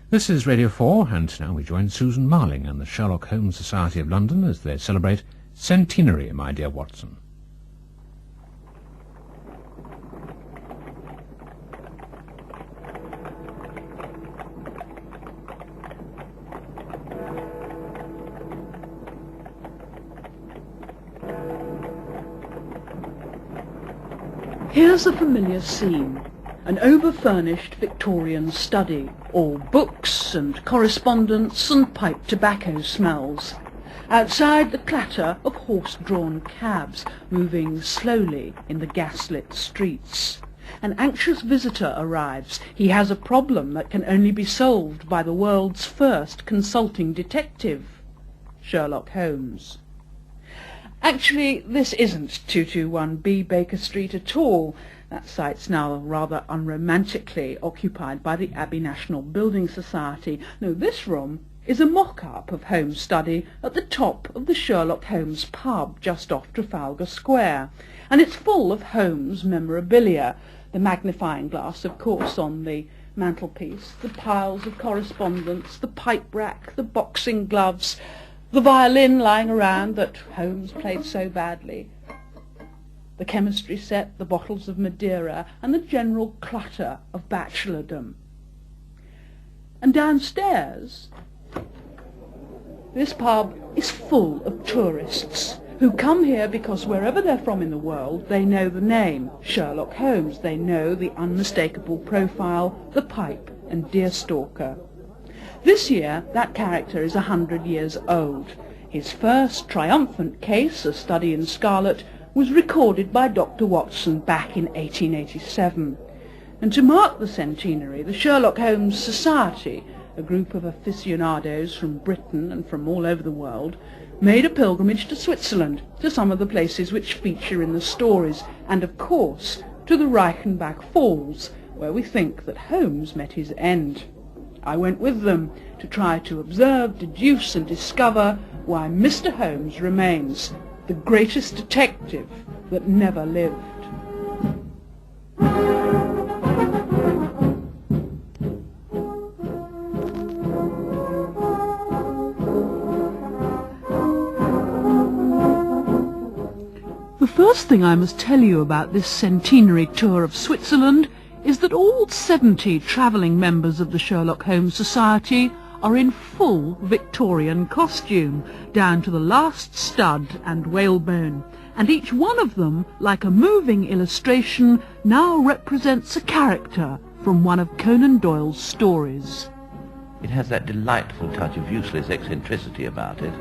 This is Radio 4, and now we join Susan Marling and the Sherlock Holmes Society of London as they celebrate Centenary, my dear Watson. Here's a familiar scene, an over-furnished Victorian study, all books and correspondence and pipe tobacco smells. Outside, the clatter of horse-drawn cabs moving slowly in the gaslit streets. An anxious visitor arrives. He has a problem that can only be solved by the world's first consulting detective, Sherlock Holmes. Actually, this isn't 221B Baker Street at all. That site's now rather unromantically occupied by the Abbey National Building Society. No, this room is a mock-up of Holmes' study at the top of the Sherlock Holmes pub just off Trafalgar Square, and it's full of Holmes memorabilia. The magnifying glass, of course, on the mantelpiece, the piles of correspondence, the pipe rack, the boxing gloves, the violin lying around that Holmes played so badly, the chemistry set, the bottles of Madeira, and the general clutter of bachelordom. And downstairs, this pub is full of tourists who come here because wherever they're from in the world, they know the name Sherlock Holmes. They know the unmistakable profile, the pipe and deerstalker. This year, that character is 100 years old. His first triumphant case, A Study in Scarlet, was recorded by Dr. Watson back in 1887. And to mark the centenary, the Sherlock Holmes Society, a group of aficionados from Britain and from all over the world, made a pilgrimage to Switzerland, to some of the places which feature in the stories, and of course to the Reichenbach Falls, where we think that Holmes met his end. I went with them to try to observe, deduce and discover why Mr. Holmes remains the greatest detective that never lived. The first thing I must tell you about this centenary tour of Switzerland is that all 70 travelling members of the Sherlock Holmes Society are in full Victorian costume, down to the last stud and whalebone, and each one of them, like a moving illustration, now represents a character from one of Conan Doyle's stories. It has that delightful touch of useless eccentricity about it,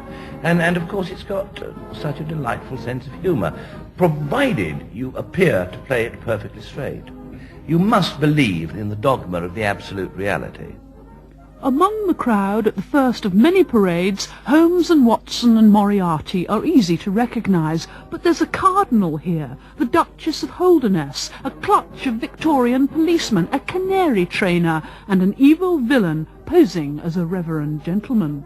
and of course it's got such a delightful sense of humour, provided you appear to play it perfectly straight. You must believe in the dogma of the absolute reality. Among the crowd at the first of many parades, Holmes and Watson and Moriarty are easy to recognise, but there's a cardinal here, the Duchess of Holderness, a clutch of Victorian policemen, a canary trainer, and an evil villain posing as a reverend gentleman.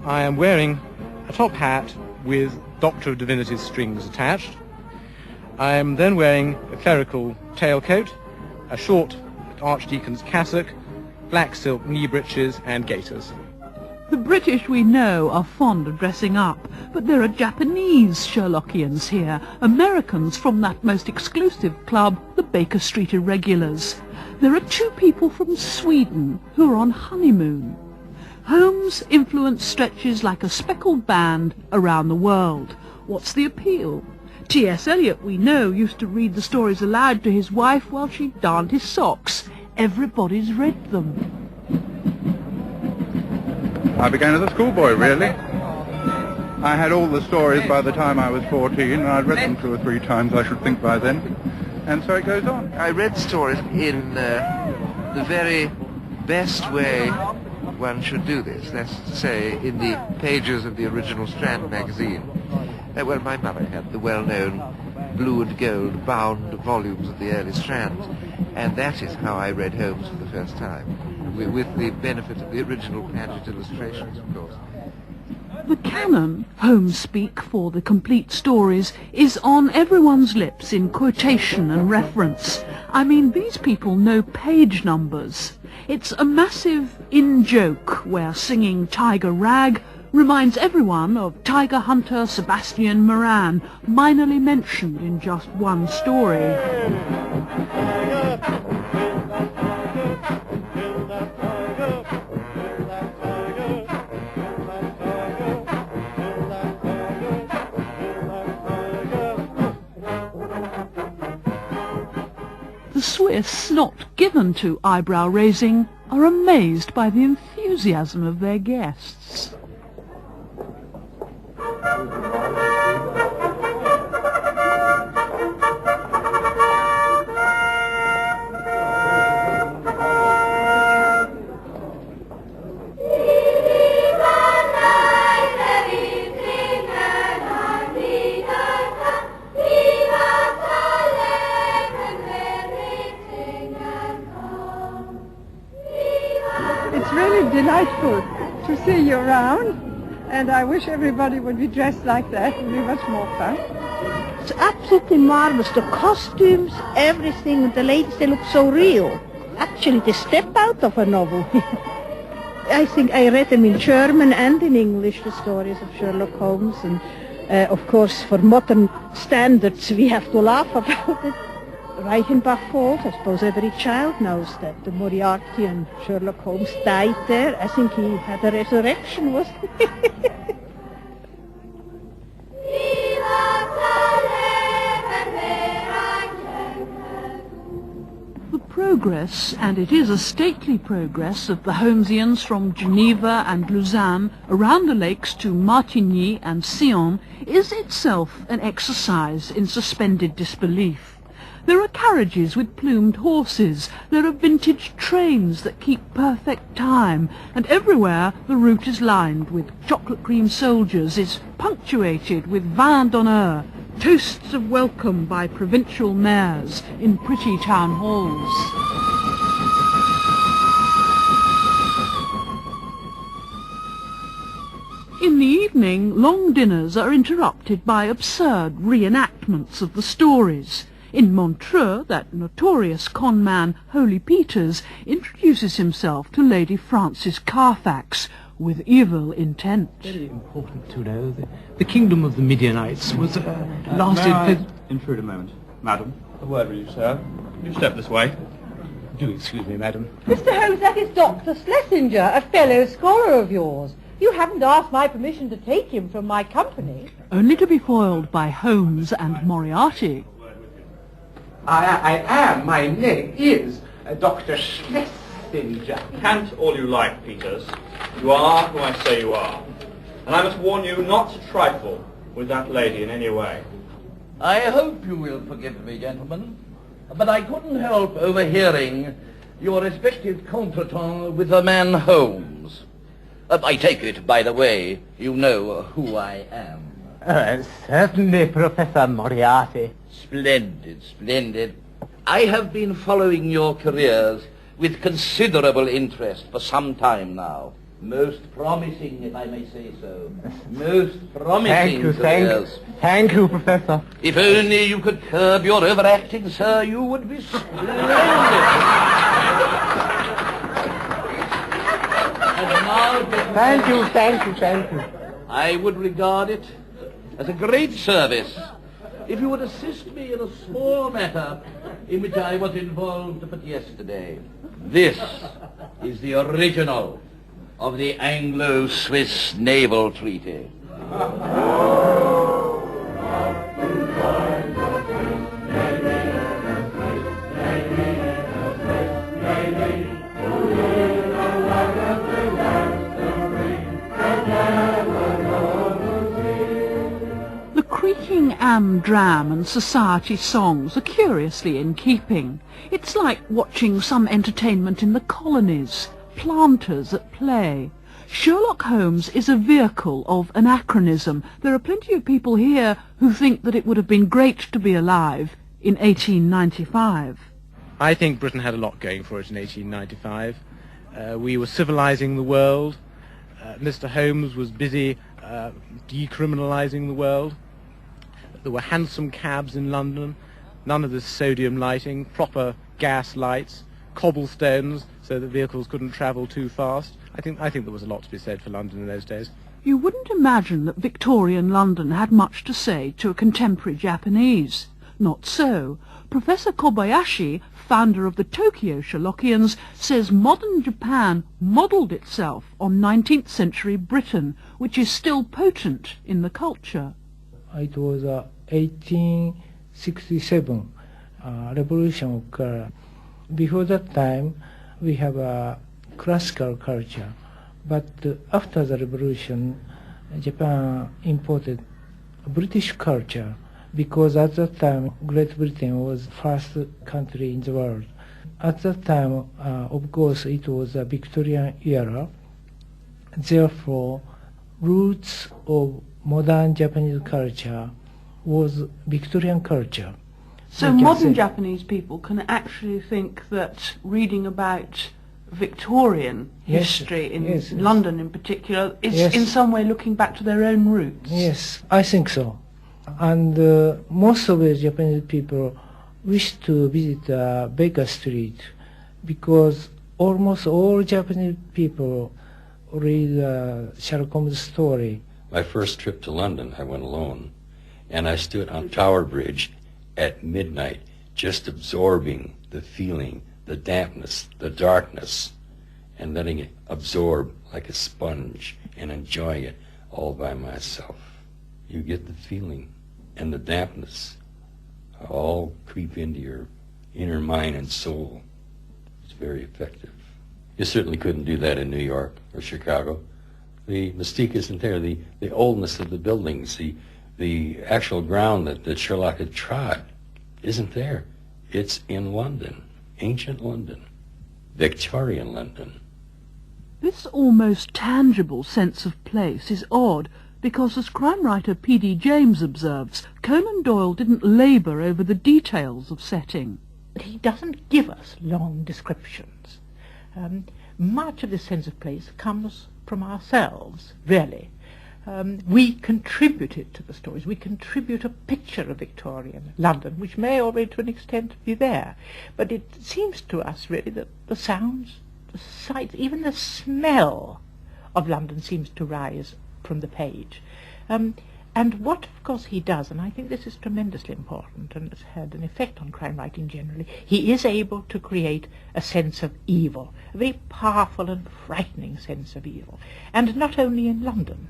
I am wearing a top hat with Doctor of Divinity's strings attached. I am then wearing a clerical tailcoat, a short archdeacon's cassock, black silk knee breeches and gaiters. The British, we know, are fond of dressing up, but there are Japanese Sherlockians here, Americans from that most exclusive club, the Baker Street Irregulars. There are 2 people from Sweden who are on honeymoon. Holmes' influence stretches like a speckled band around the world. What's the appeal? T.S. Eliot, we know, used to read the stories aloud to his wife while she darned his socks. Everybody's read them. I began as a schoolboy, really. I had all the stories by the time I was 14, and I'd read them 2 or 3 times, I should think, by then. And so it goes on. I read stories in the very best way one should do this. That's to say, in the pages of the original Strand Magazine. Well, my mother had the well-known blue and gold bound volumes of the early Strand, and that is how I read Holmes for the first time, with the benefit of the original Paget illustrations, of course. The canon, Holmes speak for the complete stories, is on everyone's lips in quotation and reference. I mean, these people know page numbers. It's a massive in-joke where singing Tiger Rag reminds everyone of tiger hunter Sebastian Moran, minorly mentioned in just one story. The Swiss, not given to eyebrow raising, are amazed by the enthusiasm of their guests. It's really delightful to see you around, and I wish everybody would be dressed like that. It would be much more fun. It's absolutely marvelous. The costumes, everything, the ladies, they look so real. Actually, they step out of a novel. I think I read them in German and in English, the stories of Sherlock Holmes, and of course, for modern standards, we have to laugh about it. Reichenbach Falls, I suppose every child knows that. The Moriarty and Sherlock Holmes died there. I think he had a resurrection, wasn't he? The progress, and it is a stately progress, of the Holmesians from Geneva and Lausanne around the lakes to Martigny and Sion is itself an exercise in suspended disbelief. There are carriages with plumed horses, there are vintage trains that keep perfect time, and everywhere the route is lined with chocolate cream soldiers, is punctuated with vin d'honneur, toasts of welcome by provincial mayors in pretty town halls. In the evening, long dinners are interrupted by absurd reenactments of the stories. In Montreux, that notorious conman Holy Peters introduces himself to Lady Frances Carfax with evil intent. Very important to know. The kingdom of the Midianites was lasted... Intrude a moment. Madam, a word with you, sir. You step this way. Do excuse me, madam. Mr. Holmes, that is Dr. Schlesinger, a fellow scholar of yours. You haven't asked my permission to take him from my company. Only to be foiled by Holmes and Moriarty. I am. My name is Dr. Schlesinger. Cant all you like, Peters. You are who I say you are. And I must warn you not to trifle with that lady in any way. I hope you will forgive me, gentlemen, but I couldn't help overhearing your respective contretemps with the man Holmes. I take it, by the way, you know who I am. Certainly, Professor Moriarty. Splendid, splendid. I have been following your careers with considerable interest for some time now. Most promising, if I may say so. Most promising careers. Thank you, Professor. If only you could curb your overacting, sir, you would be splendid. Thank you. I would regard it as a great service if you would assist me in a small matter in which I was involved but yesterday. This is the original of the Anglo-Swiss Naval Treaty. Creaking am-dram and society songs are curiously in keeping. It's like watching some entertainment in the colonies, planters at play. Sherlock Holmes is a vehicle of anachronism. There are plenty of people here who think that it would have been great to be alive in 1895. I think Britain had a lot going for it in 1895. We were civilizing the world. Mr. Holmes was busy decriminalizing the world. There were hansom cabs in London, none of this sodium lighting, proper gas lights, cobblestones so that vehicles couldn't travel too fast. I think there was a lot to be said for London in those days. You wouldn't imagine that Victorian London had much to say to a contemporary Japanese. Not so. Professor Kobayashi, founder of the Tokyo Sherlockians, says modern Japan modelled itself on 19th century Britain, which is still potent in the culture. It was 1867 revolution occurred. Before that time, we have a classical culture, but after the revolution, Japan imported British culture, because at that time Great Britain was the first country in the world. At that time, of course, it was a Victorian era. Therefore, roots of modern Japanese culture was Victorian culture. So modern Japanese people can actually think that reading about Victorian history in London in particular is in some way looking back to their own roots? Yes, I think so. And most of the Japanese people wish to visit Baker Street, because almost all Japanese people read Sherlock Holmes' story. My first trip to London, I went alone, and I stood on Tower Bridge at midnight, just absorbing the feeling, the dampness, the darkness, and letting it absorb like a sponge and enjoying it all by myself. You get the feeling and the dampness all creep into your inner mind and soul. It's very effective. You certainly couldn't do that in New York or Chicago. The mystique isn't there. The oldness of the buildings, the actual ground that Sherlock had trod isn't there. It's in London, ancient London, Victorian London. This almost tangible sense of place is odd, because as crime writer P.D. James observes, Conan Doyle didn't labour over the details of setting. He doesn't give us long descriptions. Much of this sense of place comes from ourselves, really. We contribute it to the stories. We contribute a picture of Victorian London, which may already to an extent be there. But it seems to us really that the sounds, the sights, even the smell of London seems to rise from the page. And what, of course, he does, and I think this is tremendously important and has had an effect on crime writing generally, he is able to create a sense of evil, a very powerful and frightening sense of evil. And not only in London.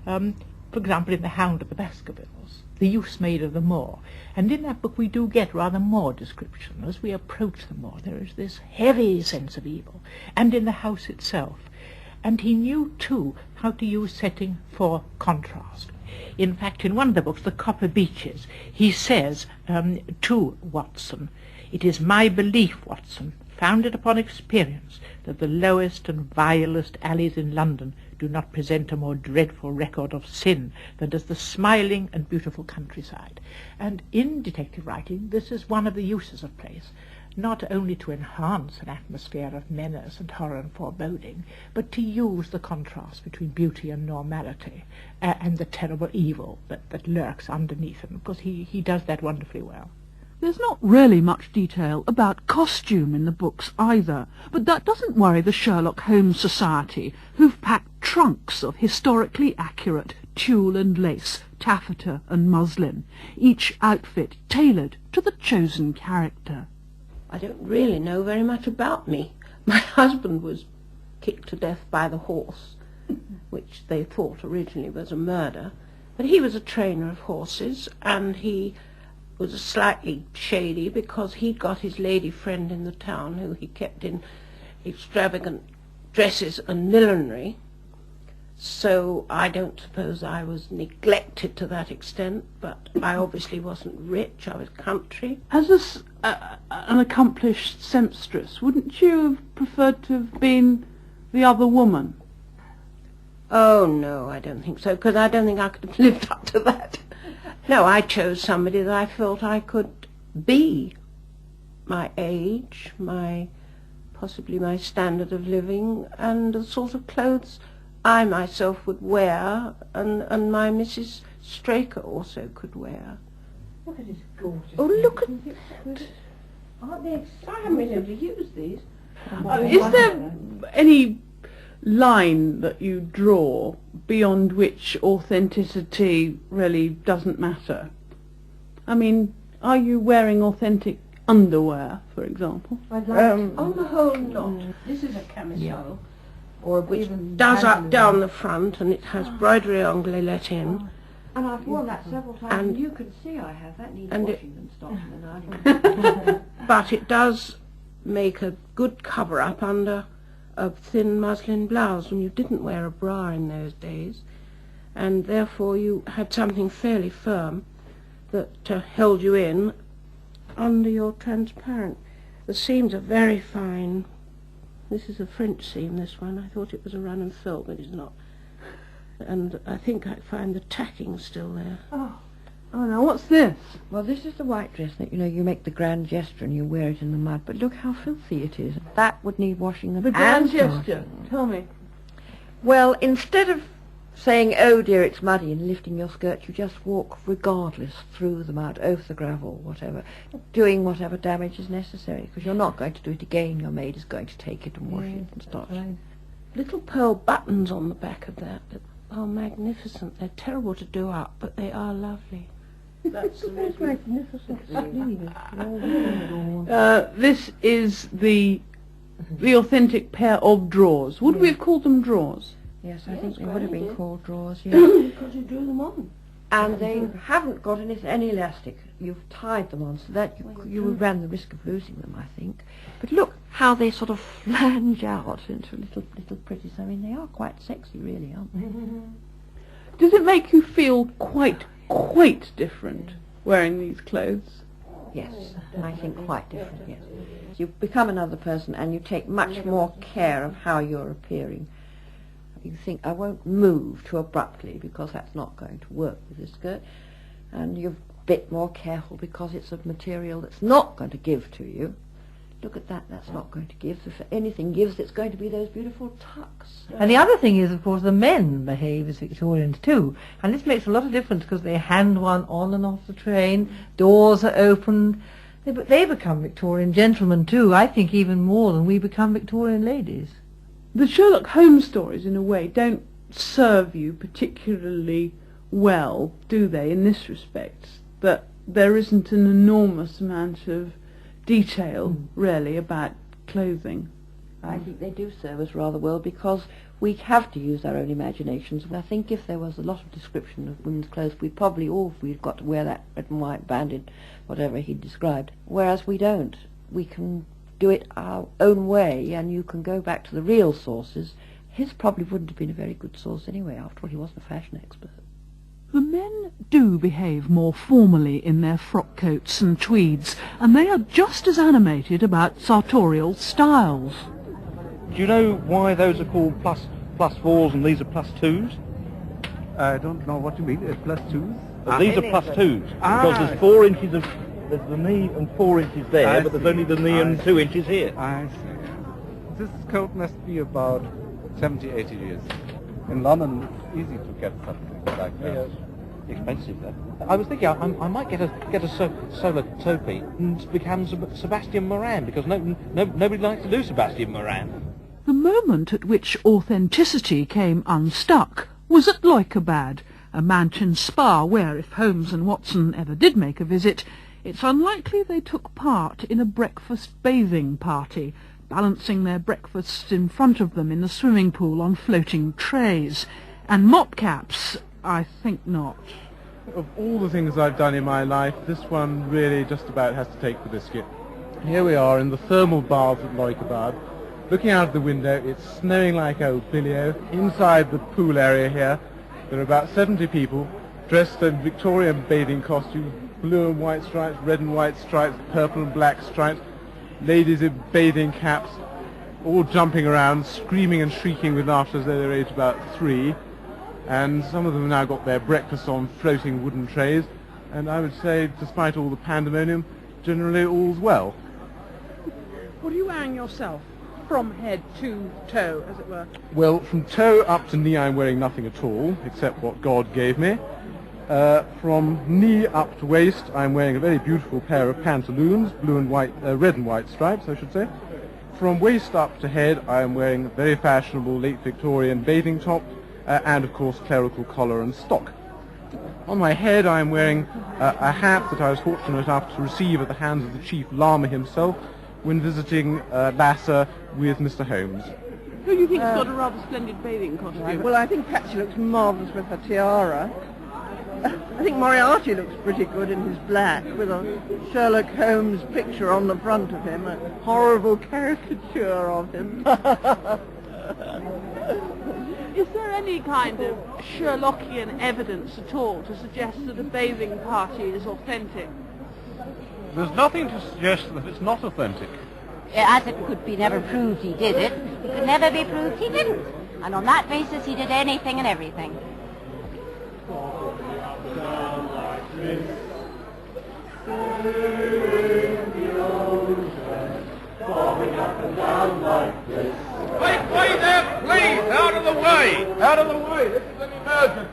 For example, in The Hound of the Baskervilles, the use made of the moor. And in that book we do get rather more description. As we approach the moor, there is this heavy sense of evil. And in the house itself. And he knew, too, how to use setting for contrast. In fact, in one of the books, The Copper Beeches, he says to Watson, "It is my belief, Watson, founded upon experience, that the lowest and vilest alleys in London do not present a more dreadful record of sin than does the smiling and beautiful countryside." And in detective writing, this is one of the uses of place, not only to enhance an atmosphere of menace and horror and foreboding, but to use the contrast between beauty and normality and the terrible evil that lurks underneath. And of course he does that wonderfully well. There's not really much detail about costume in the books either, but that doesn't worry the Sherlock Holmes Society, who've packed trunks of historically accurate tulle and lace, taffeta and muslin, each outfit tailored to the chosen character. I don't really know very much about me. My husband was kicked to death by the horse, which they thought originally was a murder, but he was a trainer of horses, and he was slightly shady because he'd got his lady friend in the town who he kept in extravagant dresses and millinery. So I don't suppose I was neglected to that extent, but I obviously wasn't rich, I was country. As an accomplished sempstress, wouldn't you have preferred to have been the other woman? Oh no, I don't think so, because I don't think I could have lived up to that. No, I chose somebody that I felt I could be. My age, possibly my standard of living, and the sort of clothes I myself would wear, and my Mrs. Straker also could wear. Look at his gorgeous. Oh, look at that. Aren't they exciting? I haven't been able to use these. Is there any line that you draw beyond which authenticity really doesn't matter? I mean, are you wearing authentic underwear, for example? On the whole, not. This is a camisole, which does up down the front, and it has broderie anglais let in. And I've worn that several times, And- and you can see I have. That needs and it- washing and starching and ironing. But it does make a good cover-up under a thin muslin blouse, when you didn't wear a bra in those days, and therefore you had something fairly firm that held you in under your transparent. The seams are very fine. This is a French seam, this one. I thought it was a run and fill, but it's not. And I think I find the tacking still there. Oh, now what's this? Well, this is the white dress that, you make the grand gesture and you wear it in the mud. But look how filthy it is. That would need washing and The grand starching. gesture. Tell me. Well, instead of saying, oh dear, it's muddy, and lifting your skirt, you just walk regardless through the mud, over the gravel, whatever, doing whatever damage is necessary, because you're not going to do it again. Your maid is going to take it and wash it and starch it. Little pearl buttons on the back of that are magnificent. They're terrible to do up, but they are lovely. That's the most magnificent sleeve. This is the authentic pair of drawers. Would we have called them drawers? Yes, I think they would have been called drawers, yes. Because you drew them on. And they haven't got any elastic. You've tied them on, so that you ran the risk of losing them, I think. But look how they sort of flange out into little pretties. I mean, they are quite sexy, really, aren't they? Does it make you feel quite different wearing these clothes? Yes, I think quite different, yes. You become another person and you take much more care of how you're appearing. You think, I won't move too abruptly because that's not going to work with this skirt. And you're a bit more careful because it's a material that's not going to give to you. Look at that, that's not going to give. If anything gives, it's going to be those beautiful tucks. And the other thing is, of course, the men behave as Victorians too. And this makes a lot of difference because they hand one on and off the train, doors are opened. They become Victorian gentlemen too, I think even more than we become Victorian ladies. The Sherlock Holmes stories, in a way, don't serve you particularly well, do they, in this respect? That there isn't an enormous amount of detail, really, about clothing. I think they do serve us rather well because we have to use our own imaginations. I think if there was a lot of description of women's clothes, we'd got to wear that red and white banded, whatever he described. Whereas we don't. We can do it our own way, and you can go back to the real sources. His probably wouldn't have been a very good source anyway. After all, he wasn't a fashion expert. The men do behave more formally in their frock coats and tweeds, and they are just as animated about sartorial styles. Do you know why those are called plus 4s and these are plus 2s? I don't know what you mean, plus 2s? These are plus 2s, because there's 4 inches of... There's the knee and 4 inches there, but there's only the knee and 2 inches here. I see. This coat must be about 70, 80 years. In London, it's easy to get something like that. Yes. Expensive, though. I was thinking I might get a solar topi and become Sebastian Moran, because nobody likes to do Sebastian Moran. The moment at which authenticity came unstuck was at Reichenbach, a mansion spa where, if Holmes and Watson ever did make a visit, it's unlikely they took part in a breakfast bathing party, balancing their breakfasts in front of them in the swimming pool on floating trays. And mop caps, I think not. Of all the things I've done in my life, this one really just about has to take the biscuit. Here we are in the thermal baths at Reichenbach. Looking out of the window, it's snowing like old Billio. Inside the pool area here, there are about 70 people dressed in Victorian bathing costumes, blue and white stripes, red and white stripes, purple and black stripes, ladies in bathing caps, all jumping around, screaming and shrieking with laughter as though they're aged about 3. And some of them have now got their breakfast on floating wooden trays. And I would say, despite all the pandemonium, generally all's well. What are you wearing yourself, from head to toe, as it were? Well, from toe up to knee I'm wearing nothing at all, except what God gave me. From knee up to waist, I'm wearing a very beautiful pair of pantaloons, blue and white, red and white stripes, I should say. From waist up to head, I am wearing a very fashionable late Victorian bathing top, and of course clerical collar and stock. On my head, I am wearing a hat that I was fortunate enough to receive at the hands of the Chief Lama himself when visiting Lhasa with Mr. Holmes. Who do you think's got a rather splendid bathing costume? Well, I think Patsy looks marvellous with her tiara. I think Moriarty looks pretty good in his black, with a Sherlock Holmes picture on the front of him, a horrible caricature of him. Is there any kind of Sherlockian evidence at all to suggest that a bathing party is authentic? There's nothing to suggest that it's not authentic. As it could be never proved he did it, it could never be proved he didn't. And on that basis he did anything and everything. Wait there, please! Out of the way! Out of the way! This is an emergency!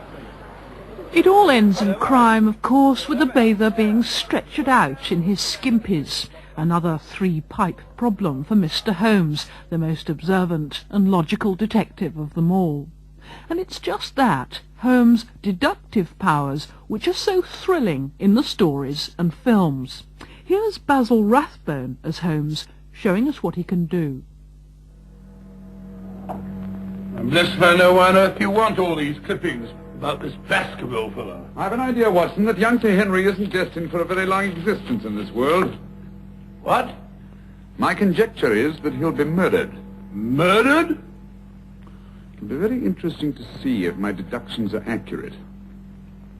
It all ends in crime, of course, with the bather being stretchered out in his skimpies. Another three-pipe problem for Mr. Holmes, the most observant and logical detective of them all. And it's just that, Holmes' deductive powers, which are so thrilling in the stories and films. Here's Basil Rathbone as Holmes, showing us what he can do. I'm blessed if I know why on earth you want all these clippings about this Baskerville fellow. I've an idea, Watson, that young Sir Henry isn't destined for a very long existence in this world. What? My conjecture is that he'll be murdered. Murdered? It'll be very interesting to see if my deductions are accurate.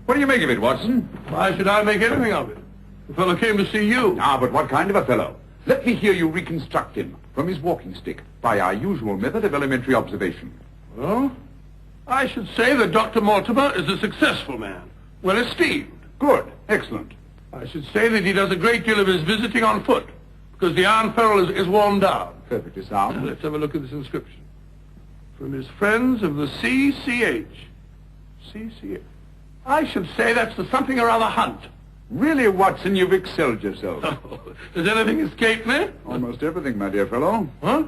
What do you make of it, Watson? Why should I make anything of it? The fellow came to see you. Ah, but what kind of a fellow? Let me hear you reconstruct him from his walking stick by our usual method of elementary observation. Well, I should say that Dr. Mortimer is a successful man, well esteemed. Good, excellent. I should say that he does a great deal of his visiting on foot, because the Iron Ferrule is worn down. Perfectly sound. Now, let's have a look at this inscription. From his friends of the CCH. CCH. I should say that's the something or other hunt. Really, Watson, you've excelled yourself. Does anything escape me? Almost everything, my dear fellow. Huh?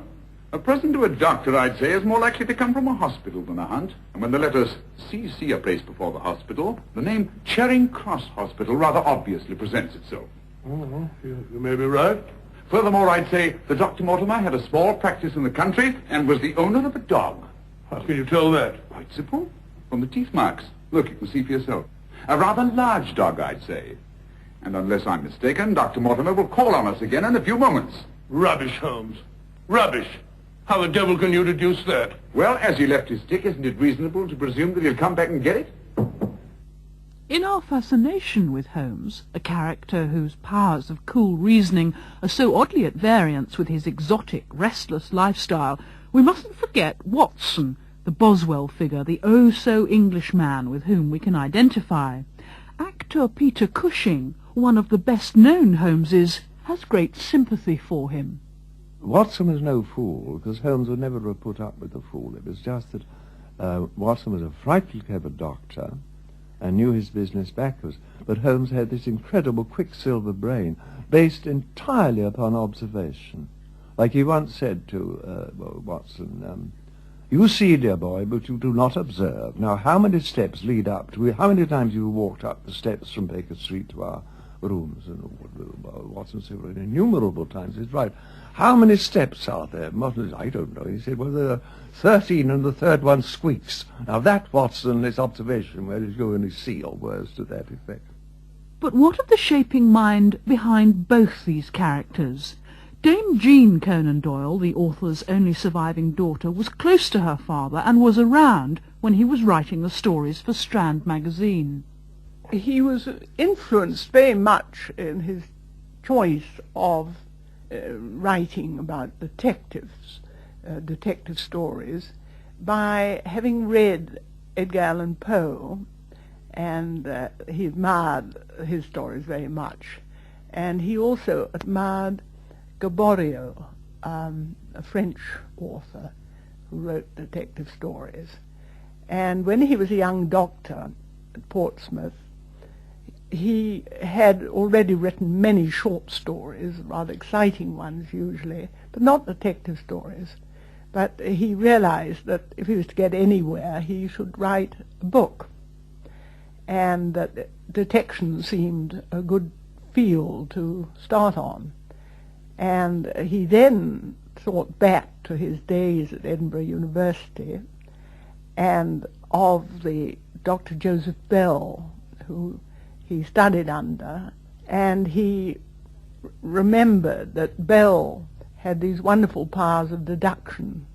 A present to a doctor, I'd say, is more likely to come from a hospital than a hunt. And when the letters CC are placed before the hospital, the name Charing Cross Hospital rather obviously presents itself. Oh, you may be right. Furthermore, I'd say that Dr. Mortimer had a small practice in the country and was the owner of a dog. How can you tell that? Quite simple. From the teeth marks. Look, you can see for yourself. A rather large dog, I'd say. And unless I'm mistaken, Dr. Mortimer will call on us again in a few moments. Rubbish, Holmes. Rubbish. How the devil can you deduce that? Well, as he left his stick, isn't it reasonable to presume that he'll come back and get it? In our fascination with Holmes, a character whose powers of cool reasoning are so oddly at variance with his exotic, restless lifestyle, we mustn't forget Watson, the Boswell figure, the oh-so-English man with whom we can identify. Actor Peter Cushing, one of the best-known Holmeses, has great sympathy for him. Watson was no fool, because Holmes would never have put up with a fool. It was just that Watson was a frightfully clever doctor and knew his business backwards. But Holmes had this incredible quicksilver brain based entirely upon observation. Like he once said to Watson, you see, dear boy, but you do not observe. Now, how many steps lead up to it? How many times you walked up the steps from Baker Street to our rooms? And Watson said, well, innumerable times. He's right. How many steps are there? I don't know. He said, well, there are 13 and the third one squeaks. Now that, Watson, is observation, whereas you only see, or words to that effect. But what of the shaping mind behind both these characters? Dame Jean Conan Doyle, the author's only surviving daughter, was close to her father and was around when he was writing the stories for Strand Magazine. He was influenced very much in his choice of writing about detectives, detective stories, by having read Edgar Allan Poe, and he admired his stories very much. And he also admired Gaboriau, a French author who wrote detective stories. And when he was a young doctor at Portsmouth, he had already written many short stories, rather exciting ones usually, but not detective stories. But he realized that if he was to get anywhere, he should write a book, and that detection seemed a good field to start on. And he then thought back to his days at Edinburgh University and of the Dr. Joseph Bell, who he studied under, and he remembered that Bell had these wonderful powers of deduction,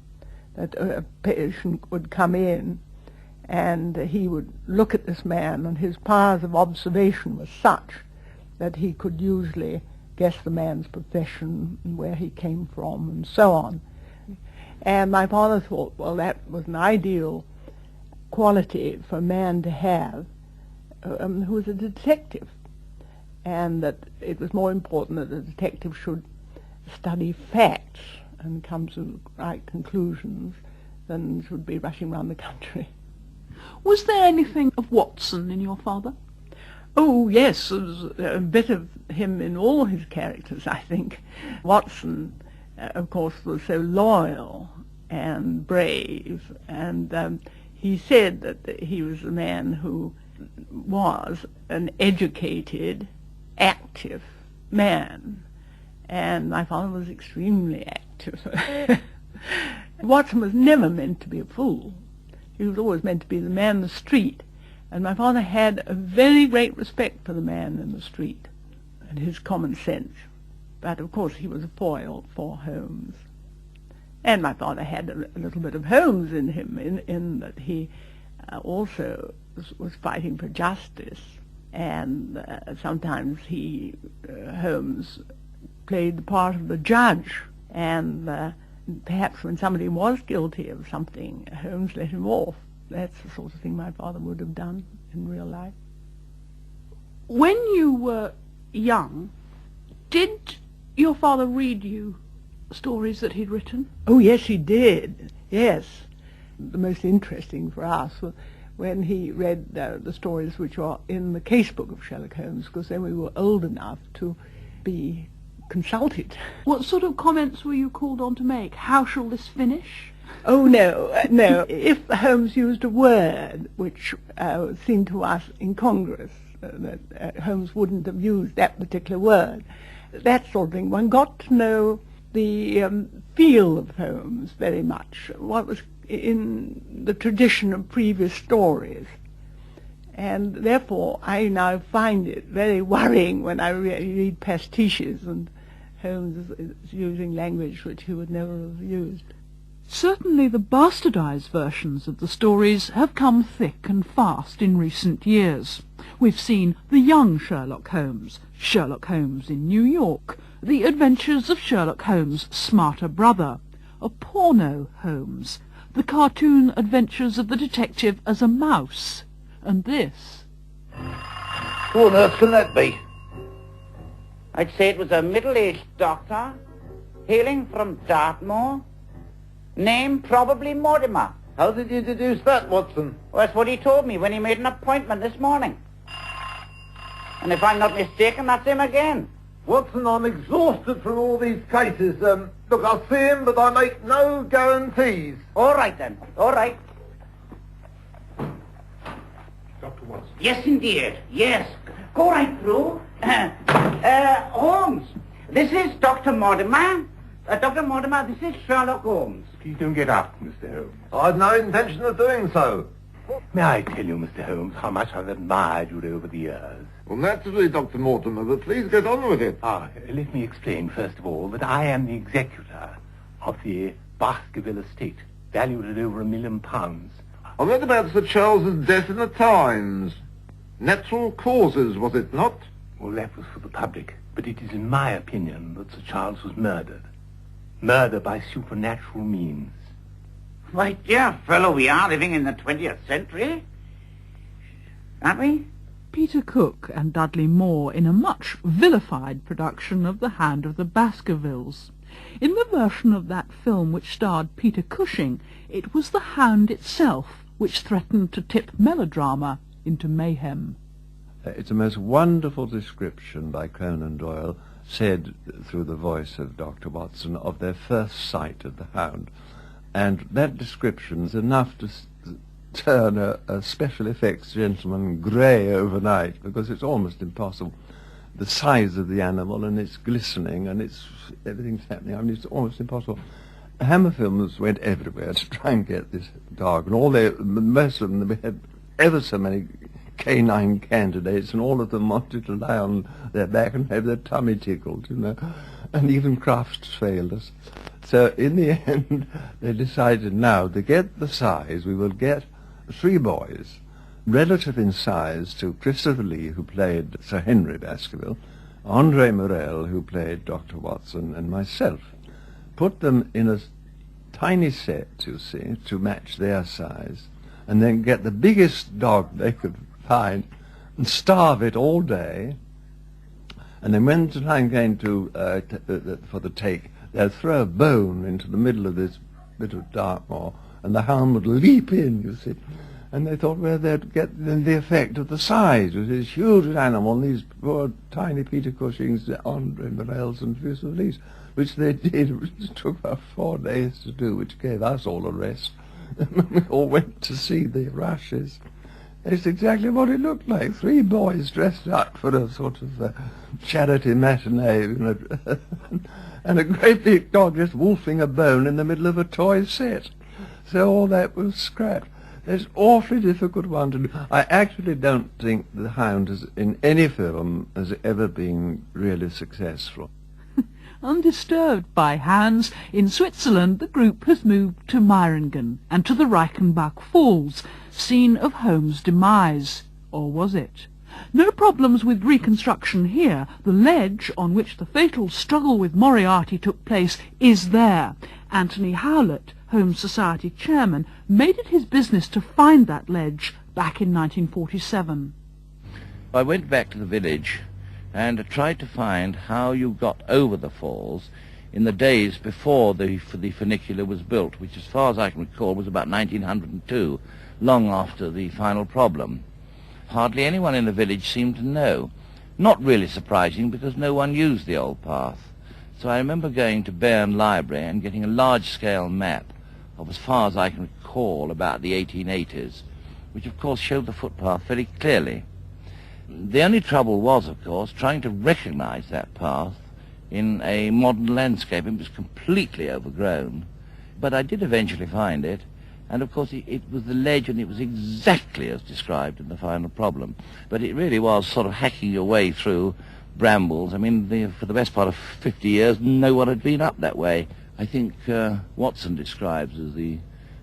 that a patient would come in and he would look at this man, and his powers of observation were such that he could usually guess the man's profession and where he came from and so on. And my father thought, well, that was an ideal quality for a man to have who was a detective, and that it was more important that the detective should study facts and come to right conclusions than should be rushing around the country. Was there anything of Watson in your father? Oh, yes, there was a bit of him in all his characters, I think. Watson, of course, was so loyal and brave, and he said that he was a man who was an educated, active man, and my father was extremely active. Watson was never meant to be a fool. He was always meant to be the man in the street, and my father had a very great respect for the man in the street and his common sense. But of course he was a foil for Holmes. And my father had a little bit of Holmes in him, in that he also was fighting for justice, and sometimes Holmes played the part of the judge, and perhaps when somebody was guilty of something, Holmes let him off. That's the sort of thing my father would have done in real life. When you were young, did your father read you stories that he'd written? Oh, yes, he did. Yes. The most interesting for us was when he read the stories which are in the casebook of Sherlock Holmes, because then we were old enough to be consulted. What sort of comments were you called on to make? How shall this finish? Oh, no. If Holmes used a word which seemed to us incongruous, that Holmes wouldn't have used that particular word, that sort of thing, one got to know the feel of Holmes very much, what was in the tradition of previous stories. And therefore I now find it very worrying when I read pastiches and Holmes is using language which he would never have used. Certainly the bastardized versions of the stories have come thick and fast in recent years. We've seen The Young Sherlock Holmes in New York, The Adventures of Sherlock Holmes' Smarter Brother, a porno Holmes, The Cartoon Adventures of the Detective as a Mouse, and this. Who on earth can that be? I'd say it was a middle-aged doctor, hailing from Dartmoor. Name probably Mortimer. How did you deduce that, Watson? Well, that's what he told me when he made an appointment this morning. And if I'm not mistaken, that's him again. Watson, I'm exhausted from all these cases. Look, I'll see him, but I make no guarantees. All right, then. All right. Dr. Watson. Yes, indeed. Yes. Go right through. Holmes, this is Dr. Mortimer. Dr. Mortimer, this is Sherlock Holmes. Please don't get up, Mr. Holmes. I've no intention of doing so. May I tell you, Mr. Holmes, how much I've admired you over the years? Well, naturally, Dr. Mortimer, but please get on with it. Let me explain, first of all, that I am the executor of the Baskerville estate, valued at over £1 million. I read about Sir Charles's death in the Times. Natural causes, was it not? Well, that was for the public, but it is in my opinion that Sir Charles was murdered. Murder by supernatural means. Why, dear fellow, we are living in the 20th century, aren't we? Peter Cook and Dudley Moore in a much vilified production of The Hand of the Baskervilles. In the version of that film which starred Peter Cushing, it was the Hound itself which threatened to tip melodrama into mayhem. It's a most wonderful description by Conan Doyle, said through the voice of Dr. Watson, of their first sight of the hound. And that description is enough to turn a special effects gentleman grey overnight, because it's almost impossible. The size of the animal, and it's glistening, and everything's happening. I mean, it's almost impossible. Hammer Films went everywhere to try and get this dog, and most of them, we had ever so many canine candidates, and all of them wanted to lie on their back and have their tummy tickled, you know, and even Crafts failed us. So in the end, they decided, now, to get the size, we will get 3 boys, relative in size to Christopher Lee, who played Sir Henry Baskerville, Andre Morel, who played Dr. Watson, and myself. Put them in a tiny set, you see, to match their size, and then get the biggest dog they could find and starve it all day. And then when the time came for the take, they'd throw a bone into the middle of this bit of Dartmoor, and the hound would leap in, you see. And they thought, well, they'd get the effect of the size of this huge animal, and these poor tiny Peter Cushings, Andre Morels and Fusiliers, which they did. It took about 4 days to do, which gave us all a rest. And we all went to see the rushes. It's exactly what it looked like. 3 boys dressed up for a sort of charity matinee, you know, and a great big dog just wolfing a bone in the middle of a toy set. So all that was scrapped. It's awfully difficult one to do. I actually don't think the hound in any film has ever been really successful. Undisturbed by hounds, in Switzerland the group has moved to Meiringen and to the Reichenbach Falls, scene of Holmes' demise. Or was it? No problems with reconstruction here. The ledge on which the fatal struggle with Moriarty took place is there. Anthony Howlett, Holmes Society chairman, made it his business to find that ledge back in 1947. I went back to the village and tried to find how you got over the falls in the days before the funicular was built, which as far as I can recall was about 1902, long after the final problem. Hardly anyone in the village seemed to know. Not really surprising, because no one used the old path. So I remember going to Bairn Library and getting a large-scale map of, as far as I can recall, about the 1880s, which of course showed the footpath very clearly. The only trouble was, of course, trying to recognize that path in a modern landscape. It was completely overgrown. But I did eventually find it, and of course it was the ledge, and it was exactly as described in the final problem. But it really was sort of hacking your way through brambles. I mean, for the best part of 50 years, no one had been up that way. I think Watson describes as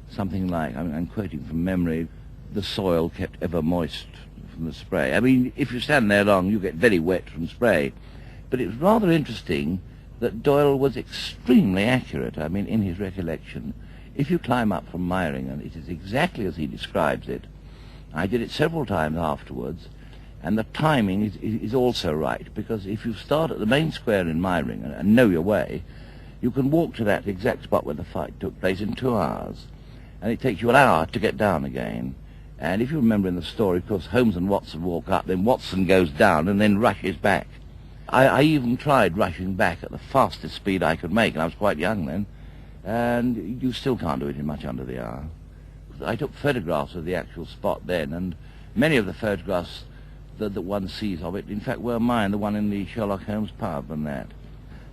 something like, I'm quoting from memory, the soil kept ever moist from the spray. I mean, if you stand there long, you get very wet from spray. But it was rather interesting that Doyle was extremely accurate, I mean, in his recollection. If you climb up from Meiringen, it is exactly as he describes it. I did it several times afterwards, and the timing is also right, because if you start at the main square in Meiringen and know your way, you can walk to that exact spot where the fight took place in 2 hours, and it takes you an hour to get down again. And if you remember in the story, of course, Holmes and Watson walk up, then Watson goes down and then rushes back. I even tried rushing back at the fastest speed I could make, and I was quite young then, and you still can't do it in much under the hour. I took photographs of the actual spot then, and many of the photographs that one sees of it, in fact, were mine, the one in the Sherlock Holmes pub and that.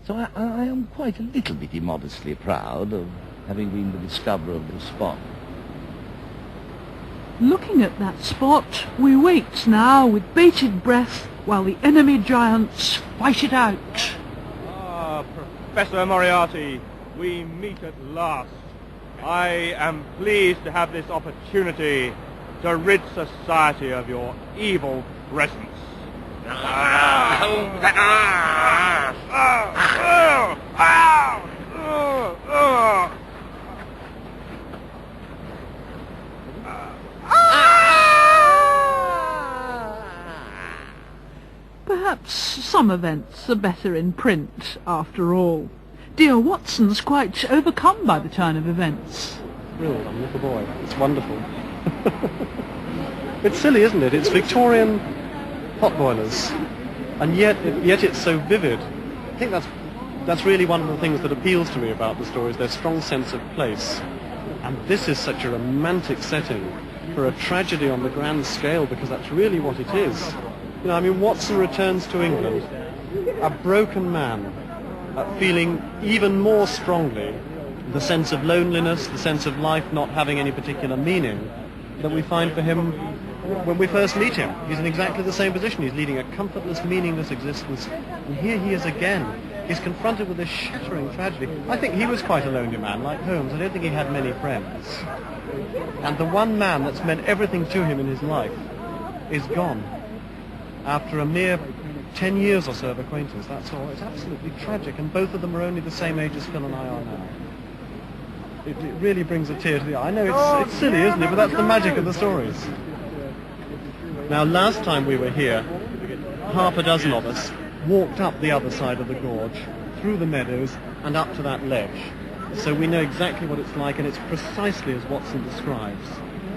So I am quite a little bit immodestly proud of having been the discoverer of the spot. Looking at that spot, we wait now with bated breath while the enemy giants fight it out. Ah, Professor Moriarty, we meet at last. I am pleased to have this opportunity to rid society of your evil presence. Perhaps some events are better in print, after all. Dear Watson's quite overcome by the turn of events. Thrilled, I'm a little boy. It's wonderful. It's silly, isn't it? It's Victorian potboilers, and yet it's so vivid. I think that's really one of the things that appeals to me about the stories, their strong sense of place. And this is such a romantic setting for a tragedy on the grand scale, because that's really what it is. You know, I mean, Watson returns to England, a broken man, feeling even more strongly the sense of loneliness, the sense of life not having any particular meaning that we find for him when we first meet him. He's in exactly the same position. He's leading a comfortless, meaningless existence. And here he is again. He's confronted with this shattering tragedy. I think he was quite a lonely man, like Holmes. I don't think he had many friends. And the one man that's meant everything to him in his life is gone after a mere 10 years or so of acquaintance. That's all. It's absolutely tragic. And both of them are only the same age as Phil and I are now. It really brings a tear to the eye. I know it's silly, isn't it? But that's the magic of the stories. Now, last time we were here, half a dozen of us walked up the other side of the gorge, through the meadows, and up to that ledge. So we know exactly what it's like, and it's precisely as Watson describes.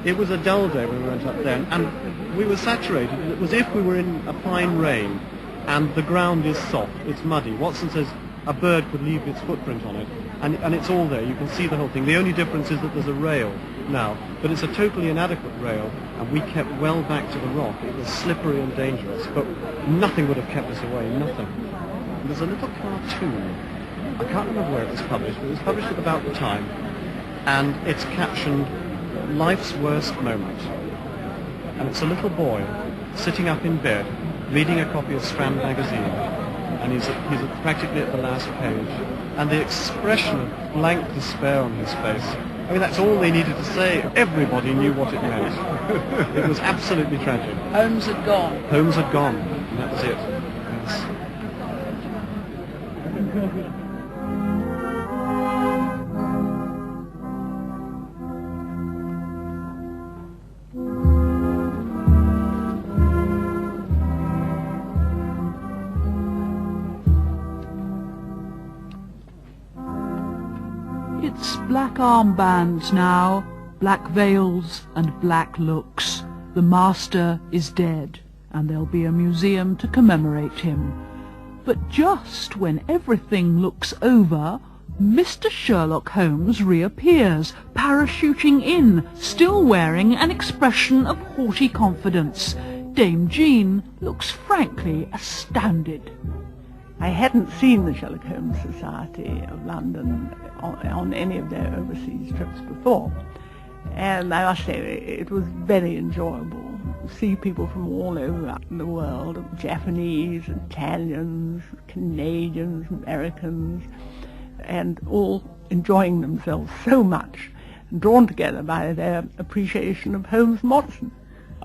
It was a dull day when we went up there, and we were saturated. It was as if we were in a fine rain, and the ground is soft, it's muddy. Watson says a bird could leave its footprint on it, and it's all there. You can see the whole thing. The only difference is that there's a rail now, but it's a totally inadequate rail, and we kept well back to the rock. It was slippery and dangerous, but nothing would have kept us away, nothing. And there's a little cartoon. I can't remember where it was published, but it was published at about the time, and it's captioned Life's Worst Moment. And it's a little boy sitting up in bed, reading a copy of Strand Magazine, and he's practically at the last page, and the expression of blank despair on his face. I mean, that's all they needed to say. Everybody knew what it meant. It was absolutely tragic. Holmes had gone. Holmes had gone, and that was it. Yes. It's black armbands now, black veils and black looks. The master is dead, and there'll be a museum to commemorate him. But just when everything looks over, Mr. Sherlock Holmes reappears, parachuting in, still wearing an expression of haughty confidence. Dame Jean looks frankly astounded. I hadn't seen the Sherlock Holmes Society of London on any of their overseas trips before, and I must say it was very enjoyable to see people from all over the world, Japanese, Italians, Canadians, Americans, and all enjoying themselves so much, drawn together by their appreciation of Holmes and Watson.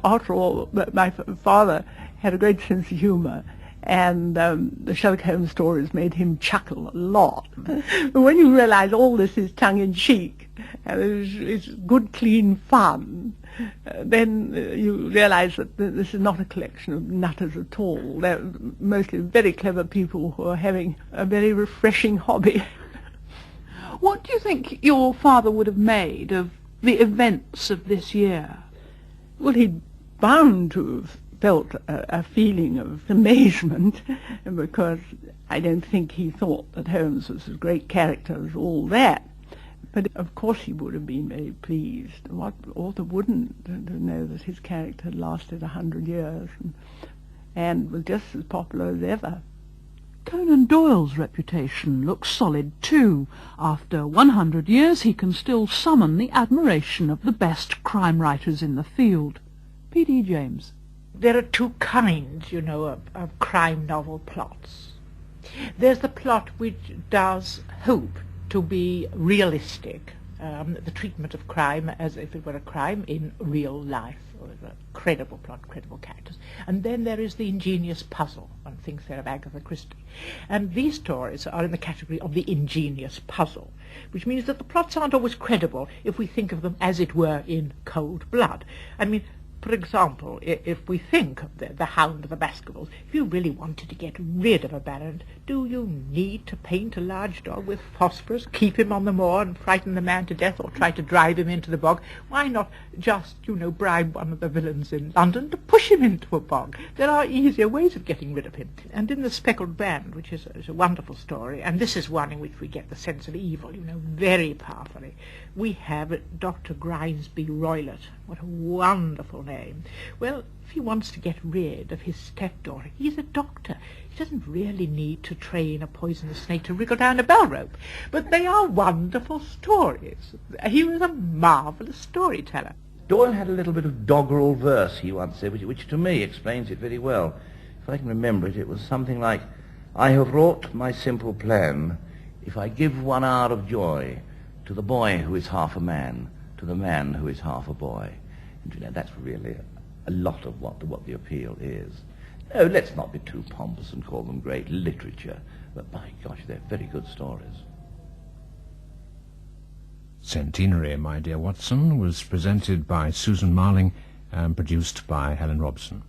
After all, my father had a great sense of humour, and the Sherlock Holmes stories made him chuckle a lot. But when you realise all this is tongue-in-cheek, and it's good, clean fun, then you realise that this is not a collection of nutters at all. They're mostly very clever people who are having a very refreshing hobby. What do you think your father would have made of the events of this year? Well, he'd bound to have felt a feeling of amazement, because I don't think he thought that Holmes was a great character as all that. But of course he would have been very pleased. What author wouldn't, to know that his character had lasted 100 years and was just as popular as ever. Conan Doyle's reputation looks solid too. After 100 years he can still summon the admiration of the best crime writers in the field. P.D. James. There are two kinds, you know, of crime novel plots. There's the plot which does hope to be realistic, the treatment of crime as if it were a crime in real life, or a credible plot, credible characters. And then there is the ingenious puzzle. One thinks they're of Agatha Christie. And these stories are in the category of the ingenious puzzle, which means that the plots aren't always credible if we think of them as it were in cold blood. I mean, For example, if we think of the Hound of the Baskervilles, if you really wanted to get rid of a baron, do you need to paint a large dog with phosphorus, keep him on the moor and frighten the man to death, or try to drive him into the bog? Why not just, bribe one of the villains in London to push him into a bog? There are easier ways of getting rid of him. And in The Speckled Band, which is a wonderful story, and this is one in which we get the sense of evil, very powerfully, we have Dr. Grimesby Roylott. What a wonderful name. Well, if he wants to get rid of his stepdaughter, he's a doctor. He doesn't really need to train a poisonous snake to wriggle down a bell rope. But they are wonderful stories. He was a marvellous storyteller. Doyle had a little bit of doggerel verse, he once said, which to me explains it very well. If I can remember it, it was something like, I have wrought my simple plan. If I give 1 hour of joy to the boy who is half a man, to the man who is half a boy. And that's really a lot of what the appeal is. No, let's not be too pompous and call them great literature, but by gosh, they're very good stories. Centenary, My Dear Watson, was presented by Susan Marling and produced by Helen Robson.